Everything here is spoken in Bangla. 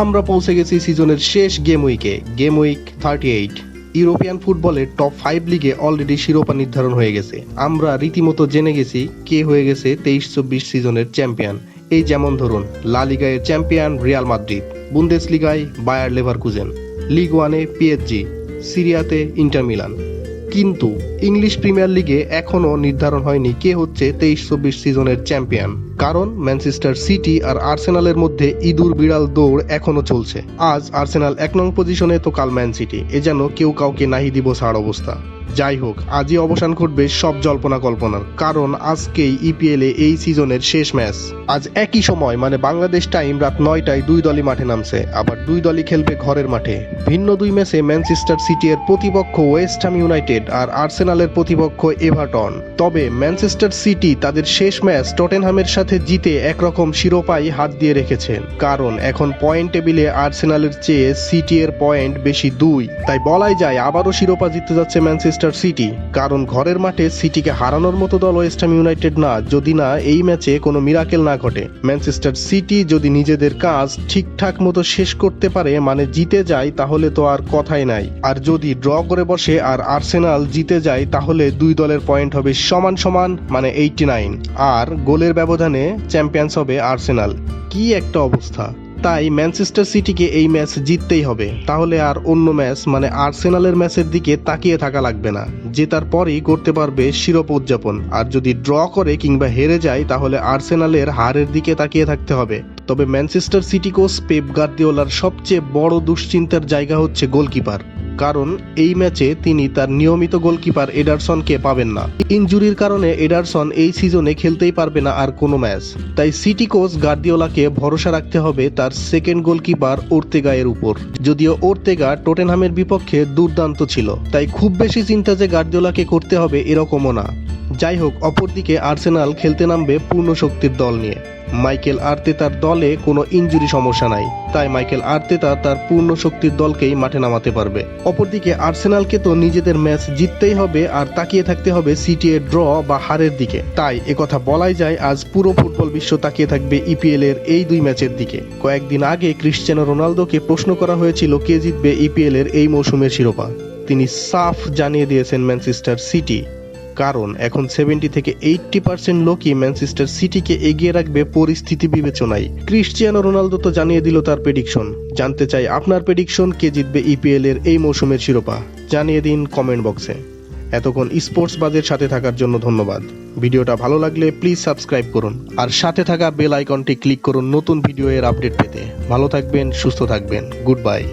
আমরা পৌঁছে গেছি সিজনের শেষ গেম উইকে, গেম উইক 38। ইউরোপিয়ান ফুটবলের টপ 5 লিগে অলরেডি শিরোপা নির্ধারণ হয়ে গেছে। আমরা রীতিমতো জেনে গেছি কে হয়ে গেছে 23-24 সিজনের চ্যাম্পিয়ন। এই যেমন ধরুন, লা লিগায় চ্যাম্পিয়ন রিয়াল মাদ্রিদ, বুন্দেসলিগায় বায়ার লেভারকুজেন, লিগ ওয়ানে পিএসজি, সিরিয়াতে ইন্টার মিলান। কিন্তু ইংলিশ প্রিমিয়ার লিগে এখনও নির্ধারণ হয়নি কে হচ্ছে 23-24 সিজনের চ্যাম্পিয়ন। কারণ ম্যানচেস্টার সিটি আর আর্সেনালের মধ্যে ইঁদুর বিড়াল দৌড় এখনো চলছে। আজ আর্সেনাল 1 নং পজিশনে তো কাল ম্যান সিটি, এ যেন কেউ কাউকে নাহি দিব ছাড় অবস্থা। যাই হোক, আজই অবসান ঘটবে সব জল্পনা কল্পনার, কারণ আজকেই ইপিএল এই সিজনের শেষ ম্যাচ। আজ একই সময় মানে বাংলাদেশ টাইম রাত 9টায় দুই দলই মাঠে নামছে, আবার দুই দলই খেলবে ঘরের মাঠে। ভিন্ন দুই ম্যাচে ম্যানচেস্টার সিটি এর প্রতিপক্ষ ওয়েস্ট হাম ইউনাইটেড আর আর্সেনালের প্রতিপক্ষ এভারটন। তবে ম্যানচেস্টার সিটি তাদের শেষ ম্যাচ টটেনহামের সাথে জিতে একরকম শিরোপায় হাত দিয়ে রেখেছেন, কারণ এখন পয়েন্ট টেবিলে আর্সেনালের চেয়ে সিটি এর পয়েন্ট বেশি 2। তাই বলাই যায় আবারও শিরোপা জিততে যাচ্ছে ম্যানচেস্টার সিটি, কারণ ঘরের মাঠে সিটিকে হারানোর মতো দল ওয়েস্ট হাম ইউনাইটেড না, যদি না এই ম্যাচে কোনো মিরাকেল না ঘটে। ম্যানচেস্টার সিটি যদি নিজেদের কাজ ঠিকঠাক মতো শেষ করতে পারে, মানে জিতে যায়, তাহলে তো আর কথাই নাই। আর যদি ড্র করে বসে আর আর্সেনাল জিতে যায়, তাহলে দুই দলের পয়েন্ট হবে সমান সমান, মানে 89, আর গোলের ব্যবধানে চ্যাম্পিয়ন্স হবে আর্সেনাল। কি একটা অবস্থা! তাই ম্যানচেস্টার সিটিকে এই ম্যাচ জিততেই হবে, তাহলে আর অন্য ম্যাচ মানে আর্সেনালের ম্যাচের দিকে তাকিয়ে থাকা লাগবে না। জেতার পরই করতে পারবে শিরোপা উদযাপন, আর যদি ড্র করে কিংবা হেরে যায়, তাহলে আর্সেনালের হারের দিকে তাকিয়ে থাকতে হবে। তবে ম্যানচেস্টার সিটি কোচ পেপ গার্দিওলার সবচেয়ে বড় দুশ্চিন্তার জায়গা হচ্ছে গোলকিপার, কারণ এই ম্যাচে তিনি তার নিয়মিত গোলকিপার এডারসনকে পাবেন না। ইনজুরির কারণে এডারসন এই সিজনে খেলতেই পারবে না আর কোনো ম্যাচ। তাই সিটি কোচ গার্দিওলাকে ভরসা রাখতে হবে তার সেকেন্ড গোলকিপার ওর্তেগা এর উপর। যদিও ওর্তেগা টটেনহামের বিপক্ষে দুর্দান্ত ছিল, তাই খুব বেশি চিন্তা যে গার্দিওলাকে করতে হবে এরকমও না। যাই হোক, অপরদিকে আর্সেনাল খেলতে নামবে পূর্ণ শক্তির দল নিয়ে। মাইকেল আর্তেতার দলে কোনো ইনজুরি সমস্যা নাই, তাই মাইকেল আর্তেতা তার পূর্ণ শক্তির দলকেই মাঠে নামাতে পারবে। অপরদিকে আর্সেনালকে তো নিজেদের ম্যাচ জিততেই হবে, আর তাকিয়ে থাকতে হবে সিটি এর ড্র বা হারের দিকে। তাই একথা বলাই যায়, আজ পুরো ফুটবল বিশ্ব তাকিয়ে থাকবে ইপিএল এর এই দুই ম্যাচের দিকে। কয়েকদিন আগে ক্রিশ্চিয়ানো রোনালদোকে প্রশ্ন করা হয়েছিল কে জিতবে ইপিএল এর এই মৌসুমের শিরোপা। তিনি সাফ জানিয়ে দিয়েছেন ম্যানচেস্টার সিটি, কারণ এখন 70 থেকে 80% লোকই ম্যানচেস্টার সিটিকে এগিয়ে রাখবে পরিস্থিতি বিবেচনায়। ক্রিশ্চিয়ানো রোনালদো তো জানিয়ে দিল তার প্রেডিকশন। জানতে চাই আপনার প্রেডিকশন, কে জিতবে ইপিএল এর এই মৌসুমের শিরোপা? জানিয়ে দিন কমেন্ট বক্সে। এতক্ষণ স্পোর্টস বাজের সাথে থাকার জন্য ধন্যবাদ। ভিডিওটা ভালো লাগলে প্লিজ সাবস্ক্রাইব করুন, আর সাথে থাকা বেল আইকনটি ক্লিক করুন নতুন ভিডিও এর আপডেট পেতে। ভালো থাকবেন, সুস্থ থাকবেন, গুড বাই।